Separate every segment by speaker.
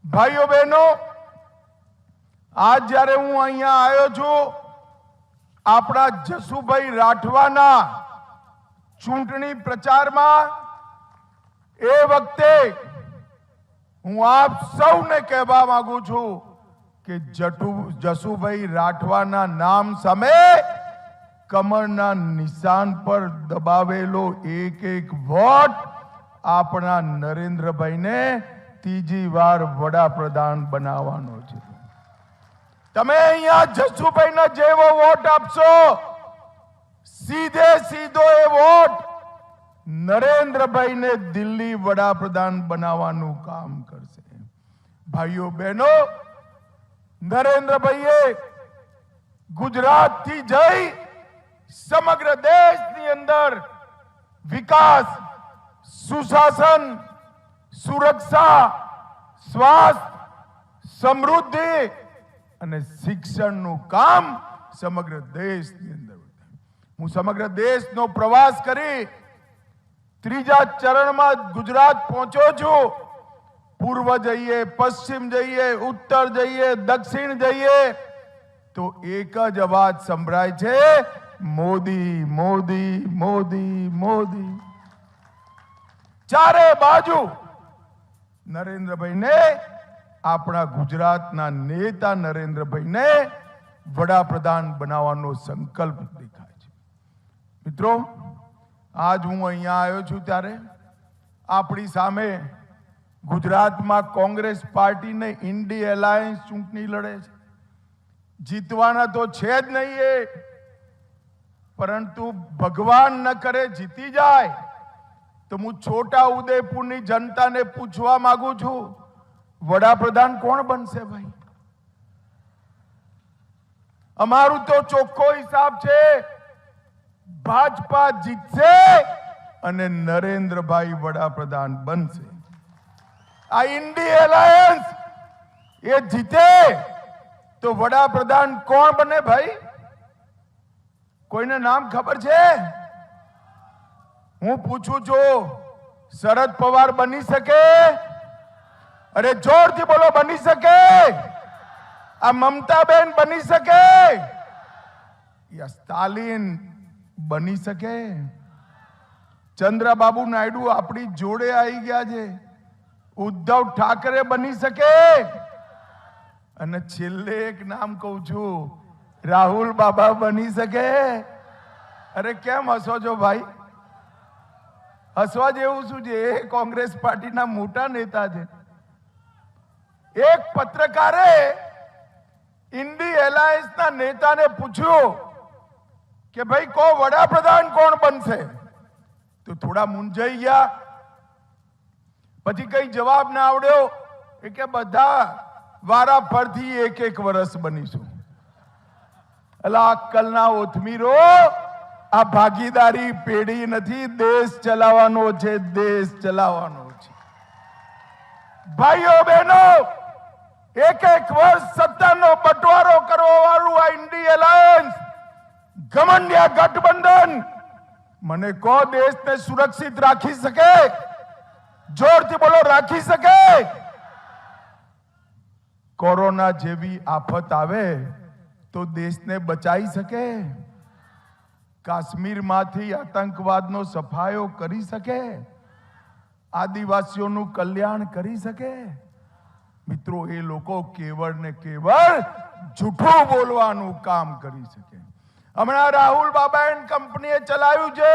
Speaker 1: ભાઈઓ બહેનો, આજ જ્યારે હું અહીંયા આવ્યો છું આપણા જસુભાઈ રાઠવાના ચૂંટણી પ્રચારમાં, એ વખતે હું આપ સૌને કહેવા માંગુ છું કે જસુભાઈ રાઠવાના નામ સામે કમરના નિશાન પર દબાવેલો એક એક વોટ આપણા નરેન્દ્રભાઈને ત્રીજી વાર વડાપ્રધાન બનાવવાનો છે. તમે અહીંયા જસુભાઈના જેવો વોટ આપશો, સીધે સીધો એ વોટ નરેન્દ્રભાઈને દિલ્હી વડાપ્રધાન બનાવવાનું કામ કરશે. ભાઈઓ બહેનો, નરેન્દ્રભાઈએ ગુજરાતથી જઈ સમગ્ર દેશની અંદર વિકાસ, સુશાસન, સુરક્ષા, સ્વાસ્થ્ય, સમૃદ્ધિ અને શિક્ષણનું કામ સમગ્ર દેશની અંદર. હું સમગ્ર દેશનો પ્રવાસ કરી ત્રીજા ચરણમાં ગુજરાત પહોંચ્યો છું. પૂર્વ જઈએ, પશ્ચિમ જઈએ, ઉત્તર જઈએ, દક્ષિણ જઈએ તો એક જ અવાજ સંભળાય છે, મોદી મોદી મોદી મોદી. ચારે બાજુ નરેન્દ્રભાઈને, આપણા ગુજરાતના નેતા નરેન્દ્રભાઈને વડાપ્રધાન બનાવવાનો સંકલ્પ દેખાય છે. મિત્રો, આજ હું અહીંયા આવ્યો છું ત્યારે આપણી સામે ગુજરાતમાં કોંગ્રેસ પાર્ટીને ઇન્ડી એલાયન્સ ચૂંટણી લડે છે. જીતવાના તો છે જ નહીં એ, પરંતુ ભગવાન ન કરે જીતી જાય તો હું છોટા ઉદેપુરની જનતાને પૂછવા માંગુ છું, વડાપ્રધાન કોણ બનશે? ભાઈ, અમારું તો ચોખ્ખો હિસાબ છે, ભાજપા જીતશે અને નરેન્દ્રભાઈ વડાપ્રધાન બનશે. આ ઇન્ડી એલાયન્સ એ જીતે તો વડાપ્રધાન કોણ બને? ભાઈ, કોઈને નામ ખબર છે? હું પૂછું છું, શરદ પવાર બની શકે? અરે જોરથી બોલો, બની શકે? આ મમતાબેન બની શકે? યા સ્ટાલિન બની શકે? ચંદ્રબાબુ નાયડુ આપણી જોડે આવી ગયા છે, ઉદ્ધવ ઠાકરે બની શકે? અને છેલ્લે એક નામ કહું છું, રાહુલ બાબા બની શકે? અરે કેમ હસો છો ભાઈ? હસવા જેવું શું છે? એ કોંગ્રેસ પાર્ટીના મોટા નેતા છે. એક પત્રકારે ઇન્ડી એલાયન્સના નેતાને પૂછ્યું કે ભાઈ કો વડાપ્રધાન કોણ બનશે? તો થોડા મૂંઝાઈ ગયા. પછી કઈ જવાબ ના આવડ્યો, એ કે બધા વારા ફરથી એક એક વર્ષ બનીશું. અલા અક્કલના ઓથમીરો, આ ભાગીદારી પેઢી નથી, દેશ ચલાવવાનો છે, દેશ ચલાવવાનો છે. ભાઈઓ બહેનો, એક એક વર્ષ સત્તાનો બટવારો કરવા વાળું આ ઇન્ડી એલાયન્સ, ઘમંડિયા ગઠબંધન, મને કહો દેશને સુરક્ષિત રાખી શકે? જોરથી બોલો, રાખી શકે? કોરોના જેવી આફત આવે તો દેશને બચાવી શકે? કાશ્મીરમાંથી આતંકવાદનો સફાયો કરી શકે? આદિવાસીઓનું કલ્યાણ કરી શકે? મિત્રો, એ લોકો કેવળ ને કેવળ જૂઠું બોલવાનું કામ કરી શકે. હમણાં રાહુલ બાબા એન્ડ કંપનીએ ચલાવ્યું છે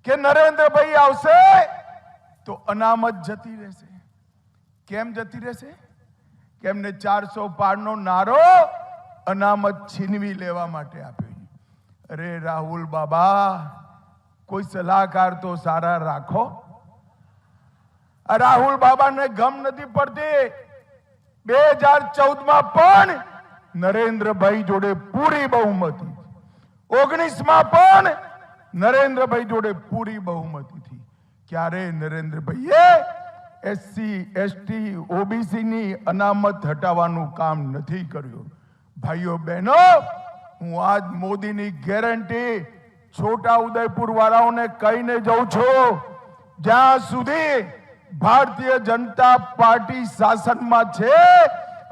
Speaker 1: કે નરેન્દ્રભાઈ આવશે તો અનામત જતી રહેશે. કેમ જતી રહેશે? કેમને 400 પારનો નારો અનામત છીનવી લેવા માટે આપ્યો. અરે રાહુલ બાબા, કોઈ સલાહકાર તો સારા રાખો. રાહુલ બાબાને ગમ નથી પડતી. 2014માં પણ નરેન્દ્રભાઈ જોડે પૂરી બહુમતી, 19માં પણ નરેન્દ્રભાઈ જોડે પૂરી બહુમતી થી. ક્યારે નરેન્દ્રભાઈએ એસસી, એસટી, ઓબીસીની અનામત હટાવવાનું કામ નથી કર્યું. ભાઈઓ બહેનો, હું આજ મોદીની ગેરંટી છોટા ઉદયપુર વાળાઓને કહીને જઉં છું, જ્યાં સુધી ભારતીય જનતા પાર્ટી શાસનમાં છે,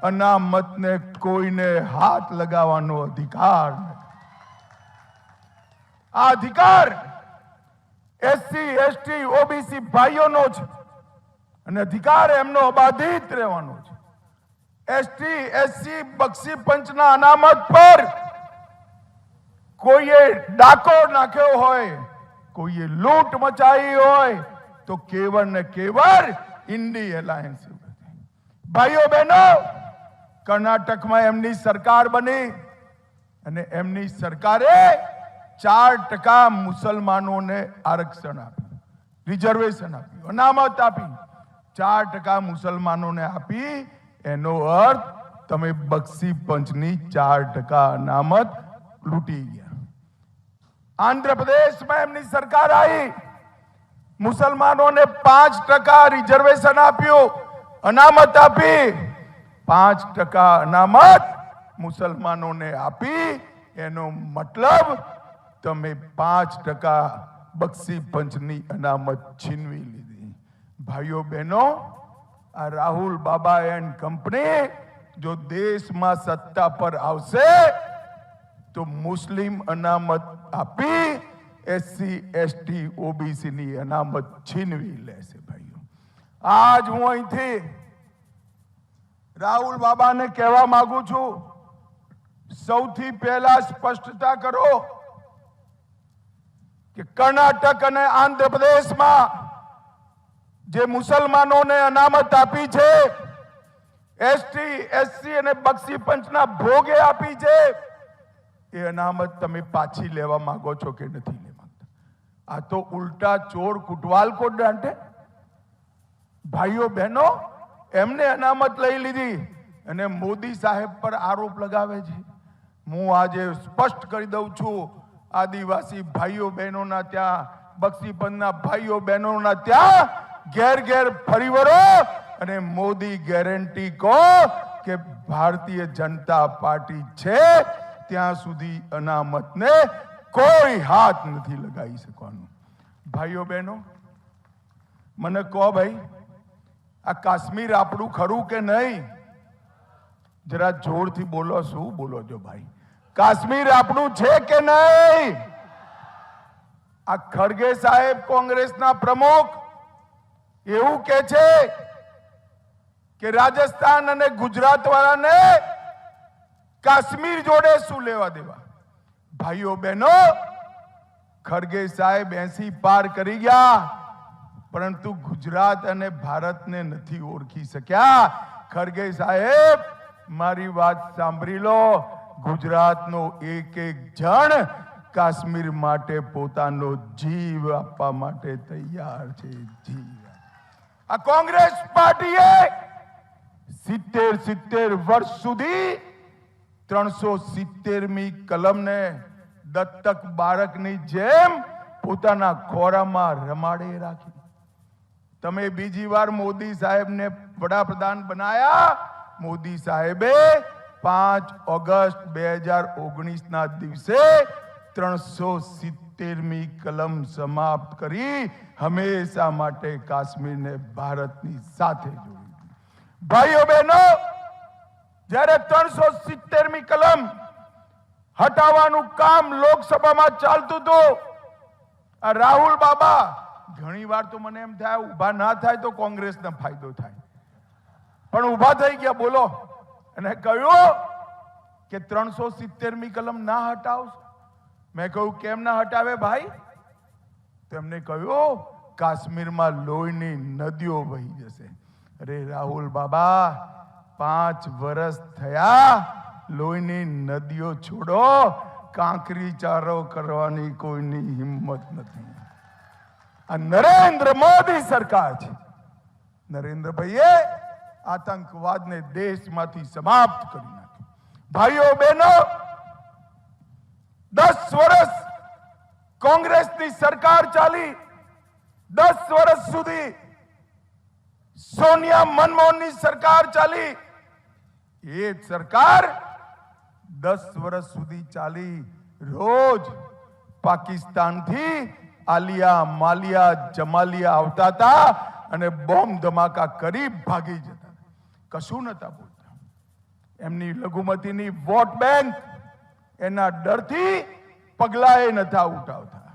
Speaker 1: અનામતને કોઈને હાથ લગાવવાનો અધિકાર નથી. આ અધિકાર એસસી, એસટી, ઓબીસી ભાઈઓનો છે અને અધિકાર એમનો અબાધિત રહેવાનો છે. એસટી, એસસી, બક્ષી પંચના અનામત પર કોઈએ ડાકો નાખ્યો હોય, કોઈએ લૂંટ મચાવી હોય તો કેવળ ને કેવળ ઇન્ડી એલાયન્સ. ભાઈઓ બહેનો, કર્ણાટકમાં એમની સરકાર બની અને એમની સરકારે 4% મુસલમાનોને આરક્ષણ આપ્યું, રિઝર્વેશન આપ્યું, અનામત આપી. 4% મુસલમાનોને આપી એનો અર્થ તમે બક્ષી પંચની 4% અનામત લૂંટી ગયા. આંધ્રપ્રદેશમાં એમની સરકાર આવી, મુસલમાનોને 5% રિઝર્વેશન આપ્યું, અનામત આપી. 5% અનામત મુસલમાનોને આપી એનો મતલબ તમે 5% બક્ષી પંચની અનામત છીનવી લીધી. ભાઈઓ બહેનો, આ રાહુલ બાબા એન્ડ કંપની જો દેશમાં સત્તા પર આવશે તો મુસ્લિમ અનામત આપી એસસી, એસટી, ઓબીસી ની અનામત છીનવી લેશે. ભાઈઓ, આજ હું અહીંથી રાહુલ બાબાને કહેવા માંગુ છું, સૌથી પહેલા સ્પષ્ટતા કરો કે કર્ણાટક અને આંધ્રપ્રદેશમાં જે મુસલમાનોને અનામત આપી છે, એસટી, એસસી અને બક્ષી પંચના ભોગે આપી છે, એ અનામત તમે પાછી લેવા માંગો છો કે નથી લેવા માંગતા? આ તો ઉલટા ચોર કુટવાલ કો દાંટે. ભાઈઓ બહેનો, એમને અનામત લઈ લીધી અને મોદી સાહેબ પર આરોપ લગાવે છે. હું આજે સ્પષ્ટ કરી દઉં છું, આદિવાસી ભાઈઓ બહેનોના ત્યાં, બક્ષી પંચના ભાઈઓ બહેનોના ત્યાં ઘેર ઘેર ફરી વળો અને મોદી ગેરંટી કહો કે ભારતીય જનતા પાર્ટી છે ત્યાં સુધી અનામતને કોઈ હાથ નથી લગાવી શકવાનું. ભાઈઓ બહેનો, મને કહો ભાઈ, આ કાશ્મીર આપણું ખરું કે નહીં? જરા જોરથી બોલો. શું બોલો છો ભાઈ? કાશ્મીર આપણું છે કે નહીં? આ ખરગે સાહેબ, કોંગ્રેસના પ્રમુખ, એવું કે છે કે રાજસ્થાન અને ગુજરાત વાળાને કાશ્મીર જોડે શું લેવા દેવા? ભાઈઓ બહેનો, ખરગે સાહેબ 80 પાર કરી ગયા, પરંતુ ગુજરાત અને ભારતને નથી ઓળખી શક્યા. ખરગે સાહેબ, મારી વાત સાંભળી લો. ગુજરાતનો એક એક જણ કાશ્મીર માટે પોતાનો જીવ આપવા માટે તૈયાર છે. આ કોંગ્રેસ પાર્ટીએ 70 વર્ષ સુધી 370મી કલમને દત્તક બાળકની જેમ પોતાના ખોરામાં રમાડે રાખી. તમે બીજી વાર મોદી સાહેબને વડાપ્રધાન બનાયા. મોદી સાહેબે 5 ઓગસ્ટ 2019 ના દિવસે 370મી કલમ સમાપ્ત કરી હંમેશા માટે કાશ્મીરને ભારતની સાથે જોડી. ભાઈઓ બહેનો, જ્યારે 370મી કલમ હટાવવાનું કામ લોકસભામાં ચાલતું હતું, આ રાહુલ બાબા, ઘણી વાર તો મને એમ થાય ઉભા ના થાય તો કોંગ્રેસને ફાયદો થાય, પણ ઉભા થઈ ગયા. બોલો, અને કહ્યું કે 370મી કલમ ના હટાવશો. મેં કહ્યું કેમ ના હટાવે ભાઈ? તેમને કહ્યું કાશ્મીરમાં લોહીની નદીઓ વહી જશે. અરે રાહુલ બાબા, 5 વર્ષ થયા, લોહીની નદીઓ છોડો, કાંકરી ચારો કરવાની કોઈની હિંમત નથી. આ નરેન્દ્ર મોદી સરકાર છે. નરેન્દ્રભાઈએ આતંકવાદને દેશમાંથી સમાપ્ત કરી નાખ્યો. ભાઈઓ બહેનો, 10 વર્ષ કોંગ્રેસની સરકાર ચાલી. 10 વર્ષ સુધી સોનિયા મનમોહનની સરકાર ચાલી. એ સરકાર 10 વર્ષ સુધી ચાલી. રોજ પાકિસ્તાનથી આલિયા, માલિયા, જમાલિયા આવતા હતા અને બોમ્બ ધમાકા કરી ભાગી જતા, કશું નતા બોલતા. એમની લઘુમતીની વોટ બેંક એના ડરથી પગલાએ નતા ઉઠાવતા.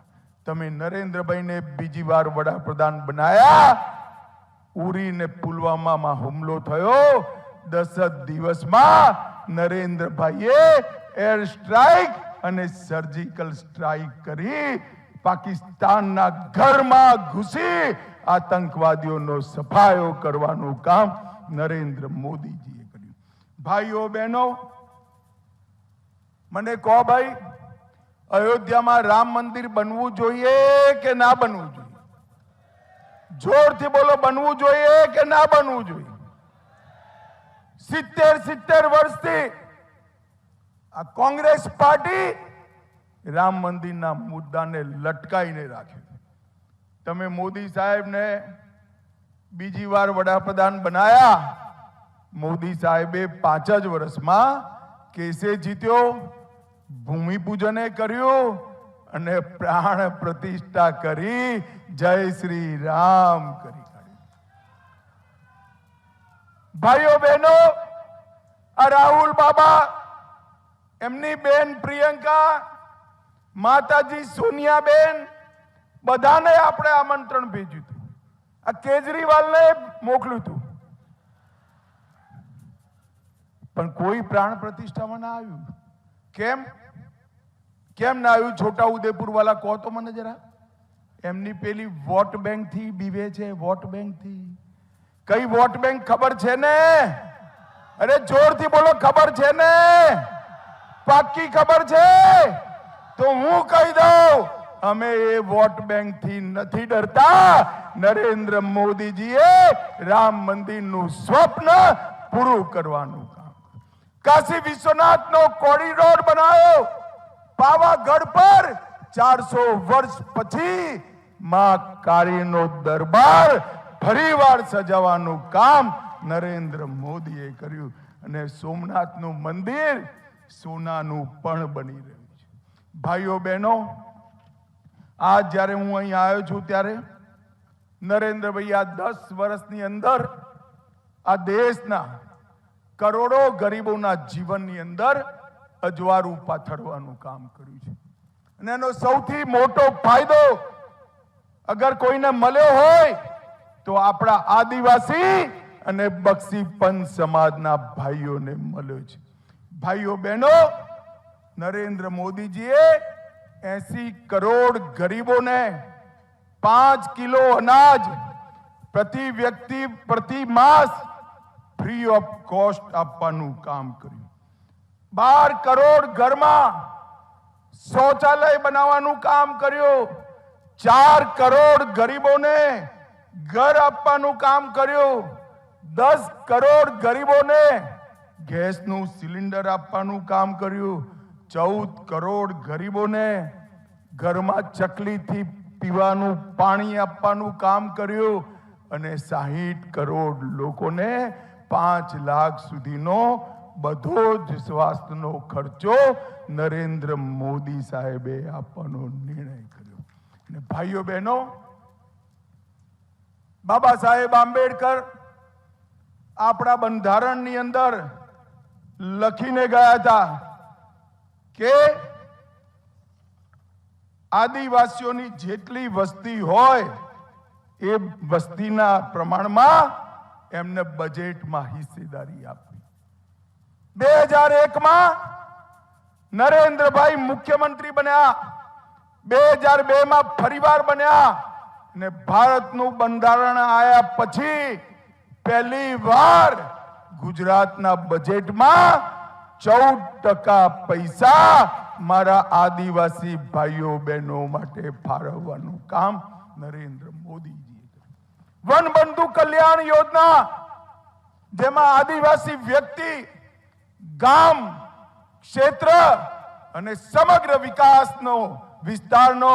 Speaker 1: તમે નરેન્દ્રભાઈને બીજી વાર વડાપ્રધાન બનાયા. ઉરી ને પુલવામામાં હુમલો થયો, 10 દિવસમાં નરેન્દ્રભાઈએ એર સ્ટ્રાઇક અને સર્જિકલ સ્ટ્રાઇક કરી પાકિસ્તાનના ઘરમાં ઘૂસી આતંકવાદીઓનો સફાયો કરવાનું કામ નરેન્દ્ર મોદીજીએ કર્યું. ભાઈઓ બહેનો, મને કહો ભાઈ, અયોધ્યામાં રામ મંદિર બનવું જોઈએ કે ના બનવું જોઈએ? જોરથી બોલો, બનવું જોઈએ કે ના બનવું જોઈએ? 70 વર્ષથી આ કોંગ્રેસ પાર્ટી રામ મંદિરના મુદ્દાને લટકાઈને રાખ્યો. તમે મોદી સાહેબને બીજી વાર વડાપ્રધાન બનાયા. મોદી સાહેબે 5 જ વર્ષમાં કેસે જીત્યો, ભૂમિપૂજને કર્યું અને પ્રાણ પ્રતિષ્ઠા કરી જય શ્રી રામ કરી કાઢ્યું. ભાઈઓ બહેનો, આ રાહુલ બાબા, એમની બેન પ્રિયંકા, માતાજી સોનિયાબેન, બધાને આપણે આમંત્રણ ભેજ્યું હતું. આ કેજરીવાલને મોકલ્યું હતું, પણ કોઈ પ્રાણ પ્રતિષ્ઠામાં ના આવ્યું. કેમ ના આવ્યું? છોટા ઉદેપુર વાળા કહો તો મને જરા. એમની પેલી વોટ બેંક થી બીવે છે. વોટ બેંક થી કઈ વોટ બેંક ખબર છે ને? અરે જોરથી બોલો, ખબર છે ને? પાક્કી ખબર છે? તો હું કહી દઉં, અમે એ વોટ બેંક થી નથી ડરતા. નરેન્દ્ર મોદીજીએ રામ મંદિરનું સ્વપ્ન પૂરું કરવાનું કામ. કાશી વિશ્વનાથનો કોરિડોર બનાવ્યો. પાવાગઢ પર 400 વર્ષ પછી માં કાળીનો દરબાર ફરીવાર સજાવવાનું કામ નરેન્દ્ર મોદીએ કર્યું. અને સોમનાથનું મંદિર સોનાનું પણ બની રહ્યું છે. ભાઈઓ બહેનો, આજ જ્યારે હું અહીં આવ્યો છું ત્યારે નરેન્દ્રભાઈ આ 10 વર્ષની અંદર આ દેશના કરોડો ગરીબોના જીવનની અંદર અજવાળું પાથરવાનું કામ કર્યું છે. અને એનો સૌથી મોટો ફાયદો અગર કોઈને મળ્યો હોય તો આપણા આદિવાસી અને બક્ષી પંચ સમાજના ભાઈઓને મળ્યો છે. ભાઈઓ બહેનો, નરેન્દ્ર મોદીજીએ 80 કરોડ ગરીબોને 5 કિલો અનાજ પ્રતિ વ્યક્તિ પ્રતિ માસ ફ્રી ઓફ કોસ્ટ આપવાનું કામ કર્યું. 12 કરોડ ઘરમાં શૌચાલય બનાવવાનું કામ કર્યું. 4 કરોડ ગરીબોને ઘર આપવાનું કામ કર્યું. 10 કરોડ ગરીબોને ગેસનું સિલિન્ડર આપવાનું કામ કર્યું. 14 કરોડ ગરીબોને ઘરમાં ચકલીથી પીવાનું પાણી આપવાનું કામ કર્યું. અને 60 કરોડ લોકોને 5 લાખ સુધીનો બધો જ સ્વાસ્થ્યનો ખર્ચો નરેન્દ્ર મોદી સાહેબે આપવાનો નિર્ણય કર્યો. અને ભાઈઓ બહેનો, બાબા સાહેબ આંબેડકર આપણા બંધારણની અંદર લખીને ગયા હતા કે આદિવાસીઓની જેટલી વસ્તી હોય એ વસ્તીના પ્રમાણમાં એમને બજેટમાં હિસ્સેદારી આપવી. 2001માં નરેન્દ્રભાઈ મુખ્યમંત્રી બન્યા. 2002માં ફરીવાર બન્યા. અને ભારતનું બંધારણ આયા પછી પહેલી વાર ગુજરાતના બજેટમાં 14% પૈસા મારા આદિવાસી ભાઈઓ બહેનો માટે ફાળવવાનું કામ નરેન્દ્ર મોદીજીએ કર્યું. વનબંધુ કલ્યાણ યોજના, જેમાં આદિવાસી વ્યક્તિ, ગામ, ક્ષેત્ર અને સમગ્ર વિકાસનો વિસ્તારનો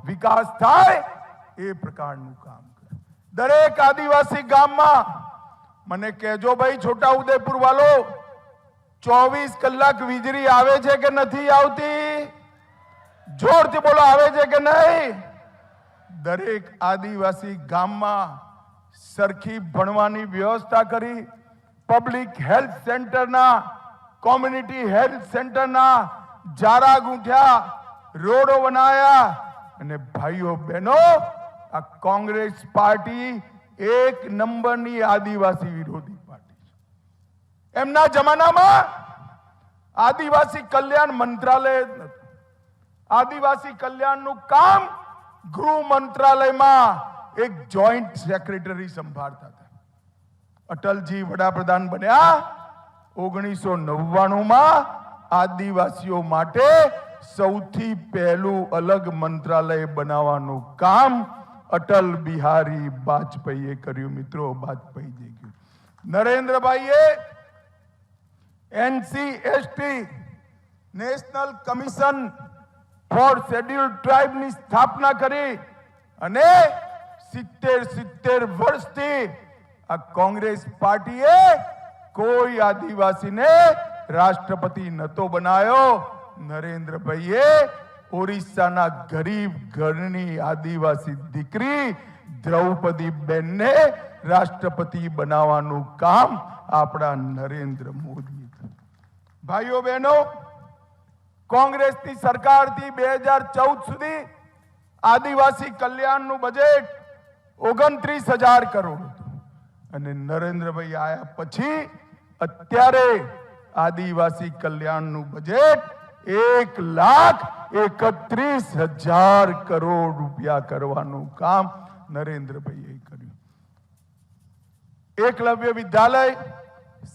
Speaker 1: વિકાસ થાય એ પ્રકારનું કામ કર્યું. દરેક આદિવાસી ગામમાં મને કહેજો ભાઈ, છોટા ઉદેપુર વાળો, 24 કલાક વીજળી આવે છે કે નથી આવતી? જોરથી બોલો, આવે છે કે નહીં? દરેક આદિવાસી ગામમાં સરખી ભણવાની વ્યવસ્થા કરી, પબ્લિક હેલ્થ સેન્ટરના, કોમ્યુનિટી હેલ્થ સેન્ટરના જારા ગૂંથ્યા, રોડો બનાયા. અને ભાઈઓ બહેનો, આ કોંગ્રેસ પાર્ટી એક નંબરની આદિવાસી વિરોધી પાર્ટી છે. એમના જમાનામાં આદિવાસી કલ્યાણ મંત્રાલય જ નતું. આદિવાસી કલ્યાણનું કામ ગૃહ મંત્રાલયમાં એક જોઈન્ટ સેક્રેટરી સંભાળતા હતા. અટલજી વડાપ્રધાન બન્યા 1999માં. આદિવાસીઓ માટે સૌથી પહેલું અલગ મંત્રાલય બનાવવાનું કામ અટલ બિહારી વાજપેયીએ કર્યું. મિત્રો, વાજપેયીજી કર્યું. નરેન્દ્રભાઈએ NCST national commission for scheduled ટ્રાઇબની સ્થાપના કરી અને 70 વર્ષથી આ કોંગ્રેસ પાર્ટીએ કોઈ આદિવાસીને રાષ્ટ્રપતિ નતો બનાવ્યો. નરેન્દ્રભાઈએ ઓરિસ્સાના ગરીબ ઘરની આદિવાસી દીકરી દ્રૌપદી બેનને રાષ્ટ્રપતિ બનાવવાનું કામ આપણા નરેન્દ્ર મોદી. ભાઈઓ બહેનો, કોંગ્રેસની સરકારથી 2014 સુધી આદિવાસી કલ્યાણનું બજેટ 29,000 કરોડ હતું. અને નરેન્દ્રભાઈ આયા પછી અત્યારે આદિવાસી કલ્યાણનું બજેટ 1,31,000 કરોડ રૂપિયા કરવાનું કામ નરેન્દ્રભાઈએ કર્યું. એકલવ્ય વિદ્યાલય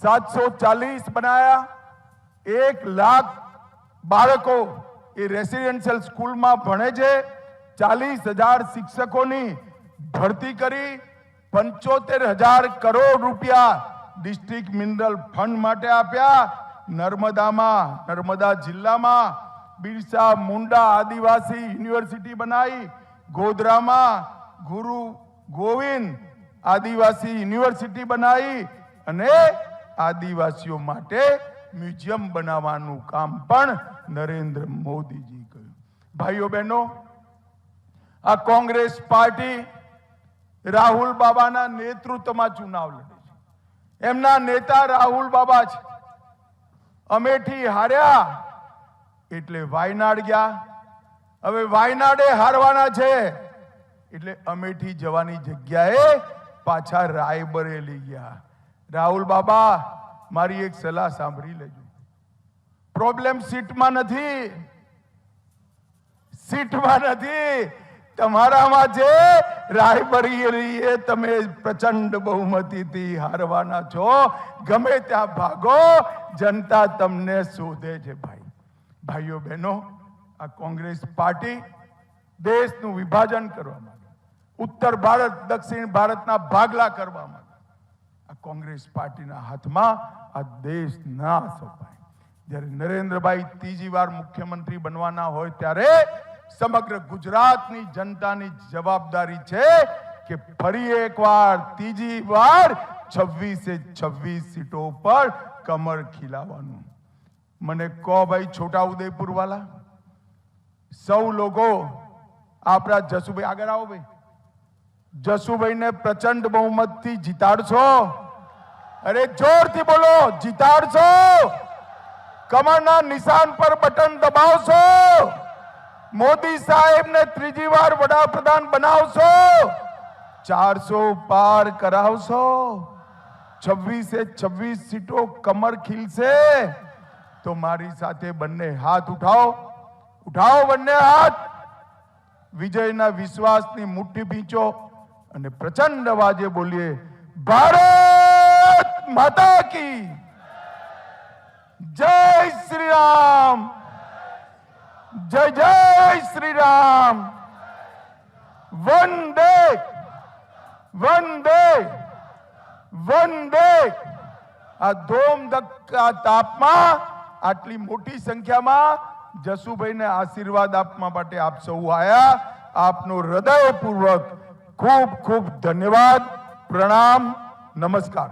Speaker 1: 740 બનાયા. 1 લાખ બાળકો એ રેસિડેન્શિયલ સ્કૂલમાં ભણે છે. 40,000 શિક્ષકોની ભરતી કરી. 75,000 કરોડ રૂપિયા ડિસ્ટ્રિક્ટ મિનરલ ફંડ માટે આપ્યા. નર્મદા જિલ્લામાં બિરસા મુંડા આદિવાસી યુનિવર્સિટી બનાવી. ગોધરામાં ગુરુ ગોવિંદ આદિવાસી યુનિવર્સિટી બનાવી અને આદિવાસીઓ માટે મ્યુઝિયમ બનાવવાનું કામ પણ નરેન્દ્ર મોદીજી કર્યું. ભાઈઓ બહેનો, આ કોંગ્રેસ પાર્ટી રાહુલ બાબાના નેતૃત્વમાં ચુનાવ લડે છે. એમના નેતા રાહુલ બાબા છે. અમેઠી હાર્યા એટલે વાયનાડ ગયા. હવે વાયનાડે હારવાના છે એટલે અમેઠી જવાની જગ્યાએ પાછા રાયબરેલી ગયા. રાહુલ બાબા, મારી એક સલાહ સાંભળી લેજો. પ્રોબ્લેમ સીટમાં નથી, તમારામાં છે. રાયબરેલીએ તમે પ્રચંડ બહુમતીથી હારવાના છો. ગમે ત્યાં ભાગો, જનતા તમને શોધે છે. ભાઈઓ બહેનો, આ કોંગ્રેસ પાર્ટી દેશનું વિભાજન કરવા માંગે, ઉત્તર ભારત દક્ષિણ ભારતના ભાગલા કરવા માંગે. આ કોંગ્રેસ પાર્ટીના હાથમાં આ દેશ ના સોંપાય. જ્યારે નરેન્દ્રભાઈ ત્રીજી વાર મુખ્યમંત્રી બનવાના હોય ત્યારે સમગ્ર ગુજરાતની જનતાની જવાબદારી છે કે ફરી એકવાર ત્રીજી વાર 26 સીટો પર કમર ખીલાવાનું. મને કહો ભાઈ, છોટા ઉદેપુર વાલા સૌ લોકો આપણા જસુભાઈ, આગળ આવો ભાઈ, જસુભાઈને પ્રચંડ બહુમતથી જીતાડશો? અરે જોરથી બોલો, જીતાડશો? કમરના નિશાન પર બટન દબાવશો? મોદી સાહેબને ત્રીજી વાર વડાપ્રધાન બનાવશો? 400 પાર કરાવશો? 26 સીટો કમર ખીલશે? તો મારી સાથે બંને હાથ ઉઠાવો, બંને હાથ. વિજયના વિશ્વાસની મુઠ્ઠી ભીંચો અને પ્રચંડ અવાજે બોલીએ, ભારત માતા કી જય શ્રી રામ, જય જય શ્રી રામ. વંદે વંદે વંદે. આ ધોમધક્કા તાપમાં આટલી મોટી સંખ્યામાં જસુભાઈને આશીર્વાદ આપવા માટે આપ સૌ આયા. આપનો હૃદયપૂર્વક ખૂબ ખૂબ ધન્યવાદ, પ્રણામ, નમસ્કાર.